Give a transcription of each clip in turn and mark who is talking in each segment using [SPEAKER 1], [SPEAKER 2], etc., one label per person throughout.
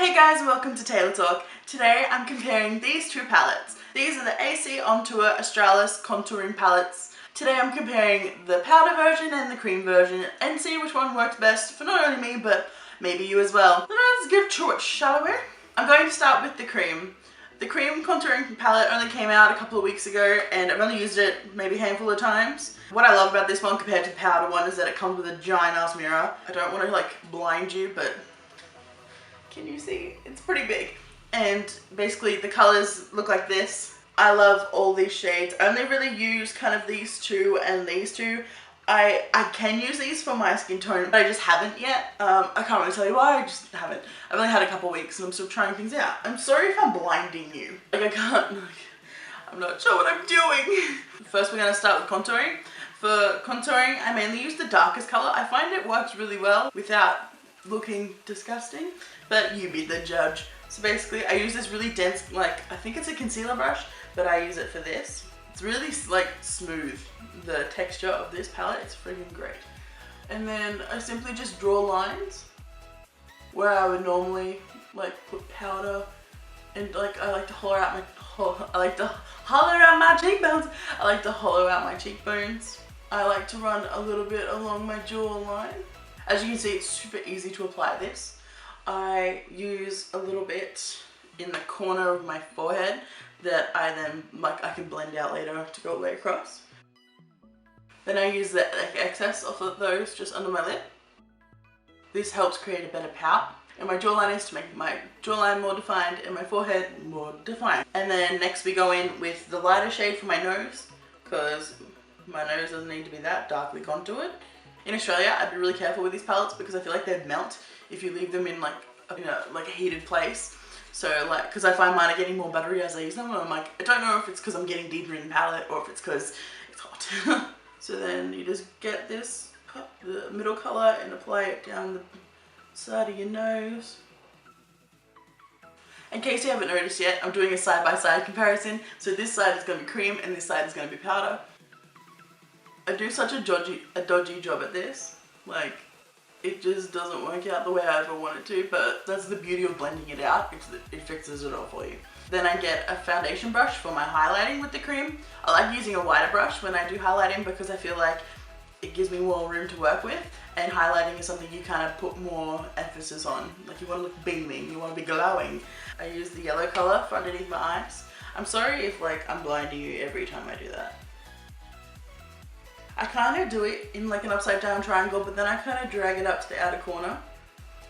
[SPEAKER 1] Hey guys, and welcome to TaylahTalk. Today I'm comparing these two palettes. These are the AConTOUR Australis contouring palettes. Today I'm comparing the powder version and the cream version and see which one works best for not only me but maybe you as well. Let's get to it, shall we? I'm going to start with the cream. The cream contouring palette only came out a couple of weeks ago and I've only used it maybe a handful of times. What I love about this one compared to the powder one is that it comes with a giant ass mirror. I don't want to blind you, but can you see? It's pretty big. And basically the colors look like this. I love all these shades. I only really use kind of these two and these two. I can use these for my skin tone, but I just haven't yet. I can't really tell you why, I just haven't. I've only had a couple weeks and I'm still trying things out. I'm sorry if I'm blinding you. I'm not sure what I'm doing. First we're gonna start with contouring. For contouring, I mainly use the darkest color. I find it works really well without looking disgusting, but you be the judge. So basically I use this really dense, I think it's a concealer brush, but I use it for this. It's really smooth. The texture of this palette is freaking great. And then I simply just draw lines where I would normally put powder, and I like to hollow out my cheekbones. I like to hollow out my cheekbones. I like to run a little bit along my jawline. As you can see, it's super easy to apply this. I use a little bit in the corner of my forehead that I then, I can blend out later to go all the way across. Then I use the excess off of those just under my lip. This helps create a better pout. And my jawline is to make my jawline more defined and my forehead more defined. And then next we go in with the lighter shade for my nose, because my nose doesn't need to be that darkly contoured. In Australia, I'd be really careful with these palettes because I feel like they'd melt if you leave them in a heated place. So because I find mine are getting more buttery as I use them, and I'm I don't know if it's because I'm getting deeper in the palette or if it's because it's hot. So then you just get this, the middle color, and apply it down the side of your nose. In case you haven't noticed yet, I'm doing a side-by-side comparison. So this side is going to be cream and this side is going to be powder. I do such a dodgy job at this. It just doesn't work out the way I ever want it to, but that's the beauty of blending it out. It fixes it all for you. Then I get a foundation brush for my highlighting with the cream. I like using a wider brush when I do highlighting because I feel like it gives me more room to work with, and highlighting is something you kind of put more emphasis on. You want to look beaming, you want to be glowing. I use the yellow color for underneath my eyes. I'm sorry if I'm blinding you every time I do that. I kind of do it in an upside down triangle, but then I kind of drag it up to the outer corner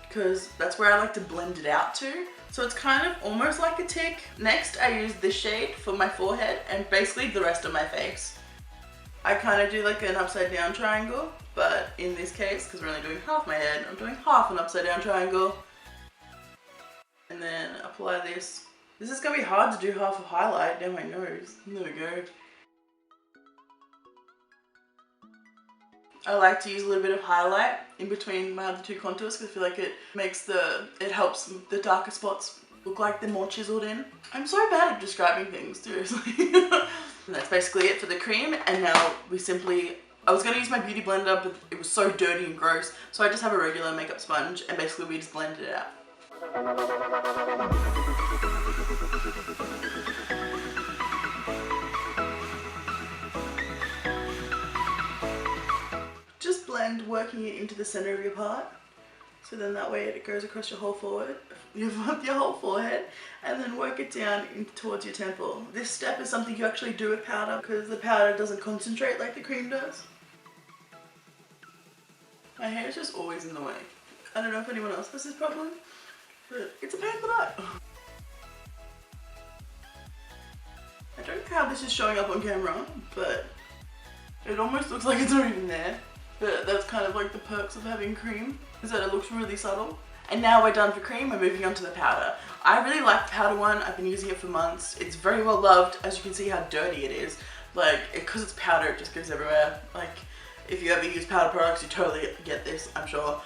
[SPEAKER 1] because that's where I like to blend it out to. So it's kind of almost like a tick. Next, I use this shade for my forehead and basically the rest of my face. I kind of do an upside down triangle, but in this case, because we're only doing half my head, I'm doing half an upside down triangle. And then apply this. This is going to be hard to do half a highlight down my nose. There we go. I like to use a little bit of highlight in between my other two contours because I feel like it helps the darker spots look like they're more chiseled in. I'm so bad at describing things, seriously. And that's basically it for the cream, and now I was going to use my beauty blender, but it was so dirty and gross, so I just have a regular makeup sponge and basically we just blended it out. Just blend, working it into the center of your part, so then that way it goes across your whole forehead, and then work it down towards your temple. This step is something you actually do with powder because the powder doesn't concentrate like the cream does. My hair is just always in the way. I don't know if anyone else has this problem, but it's a pain in the butt. I don't know how this is showing up on camera, but it almost looks like it's not even there. But that's kind of the perks of having cream, is that it looks really subtle. And now we're done for cream, we're moving on to the powder. I really like the powder one, I've been using it for months. It's very well loved, as you can see how dirty it is. Because it's powder, it just goes everywhere. If you ever use powder products, you totally get this, I'm sure.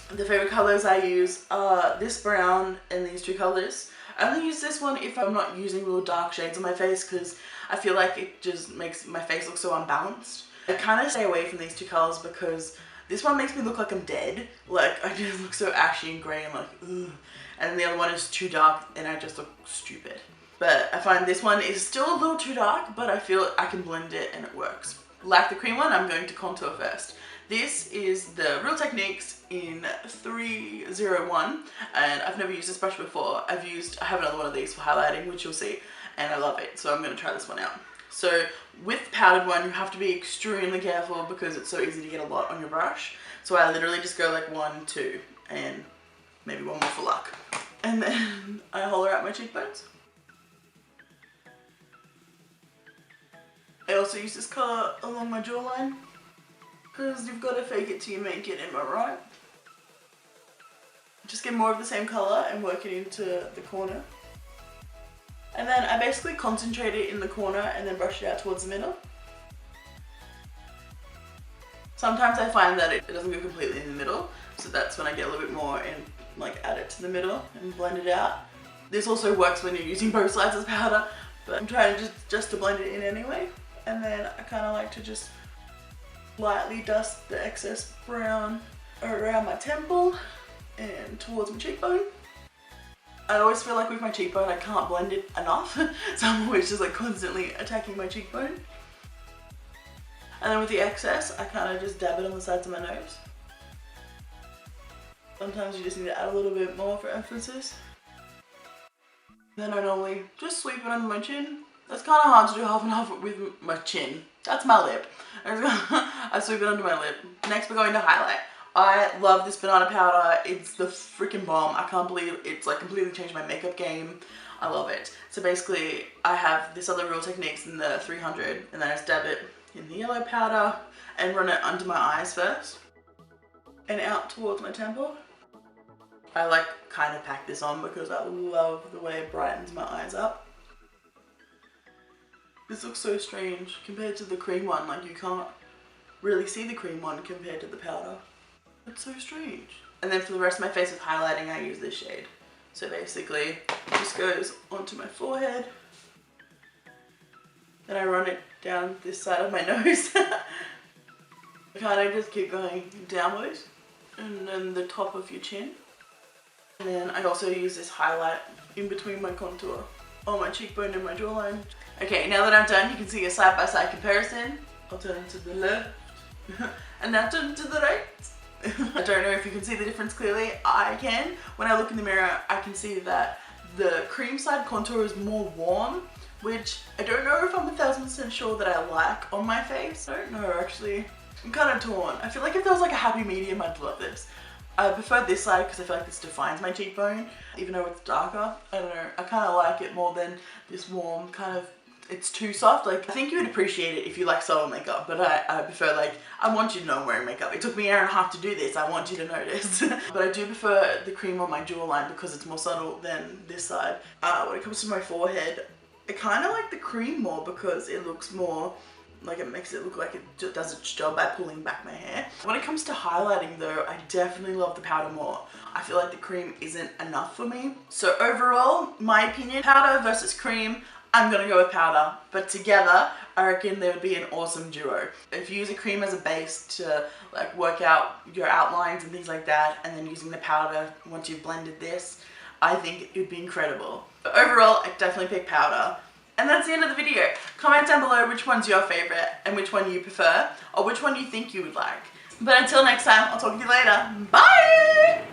[SPEAKER 1] The favorite colors I use are this brown and these two colors. I only use this one if I'm not using real dark shades on my face because I feel like it just makes my face look so unbalanced. I kind of stay away from these two colors because This one makes me look like I'm dead. Like, I just look so ashy and grey and like, ugh. And the other one is too dark and I just look stupid. But I find this one is still a little too dark, but I feel I can blend it and it works. Like the cream one, I'm going to contour first. This is the Real Techniques in 301, and I've never used this brush before. I have another one of these for highlighting, which you'll see, and I love it, so I'm going to try this one out. So with the powdered one, you have to be extremely careful because it's so easy to get a lot on your brush. So I literally just go like 1, 2, and maybe one more for luck. And then I hollow out my cheekbones. I also use this colour along my jawline because you've got to fake it till you make it, am I right? Just get more of the same colour and work it into the corner. And then I basically concentrate it in the corner and then brush it out towards the middle. Sometimes I find that it doesn't go completely in the middle, so that's when I get a little bit more and like add it to the middle and blend it out. This also works when you're using both sides as powder, but I'm trying just to blend it in anyway. And then I kind of like to just lightly dust the excess brown around my temple and towards my cheekbone. I always feel like with my cheekbone I can't blend it enough, so I'm always just like constantly attacking my cheekbone. And then with the excess, I kind of just dab it on the sides of my nose. Sometimes you just need to add a little bit more for emphasis. Then I normally just sweep it under my chin. That's kind of hard to do half and half with my chin. That's my lip. I sweep it under my lip. Next we're going to highlight. I love this banana powder. It's the freaking bomb. I can't believe it's like completely changed my makeup game. I love it. So basically I have this other Real Techniques in the 300 and then I just dab it in the yellow powder and run it under my eyes first and out towards my temple. I like kind of pack this on because I love the way it brightens my eyes up. This looks so strange compared to the cream one, like you can't really see the cream one compared to the powder. It's so strange. And then for the rest of my face with highlighting, I use this shade. So basically, it just goes onto my forehead. Then I run it down this side of my nose. I kind of just keep going downwards and then the top of your chin. And then I also use this highlight in between my contour on my cheekbone and my jawline. Okay, now that I'm done, you can see a side-by-side comparison. I'll turn to the left and now turn to the right. I don't know if you can see the difference clearly. I can. When I look in the mirror, I can see that the cream side contour is more warm, which I don't know if I'm 1000% sure that I like on my face. I don't know actually. I'm kind of torn. I feel like if there was like a happy medium, I'd love this. I prefer this side because I feel like this defines my cheekbone, even though it's darker. I don't know, I kind of like it more than this warm kind of, it's too soft. Like, I think you would appreciate it if you like subtle makeup, but I prefer like, I want you to know I'm wearing makeup. It took me an hour and a half to do this, I want you to notice. But I do prefer the cream on my jawline because it's more subtle than this side. When it comes to my forehead, I kind of like the cream more because it looks more, like it makes it look like it does its job by pulling back my hair. When it comes to highlighting though, I definitely love the powder more. I feel like the cream isn't enough for me. So overall, my opinion, powder versus cream, I'm gonna go with powder. But together, I reckon they would be an awesome duo. If you use a cream as a base to like work out your outlines and things like that, and then using the powder once you've blended this, I think it would be incredible. But overall, I definitely pick powder. And that's the end of the video. Comment down below which one's your favorite and which one you prefer, or which one you think you would like. But until next time, I'll talk to you later. Bye!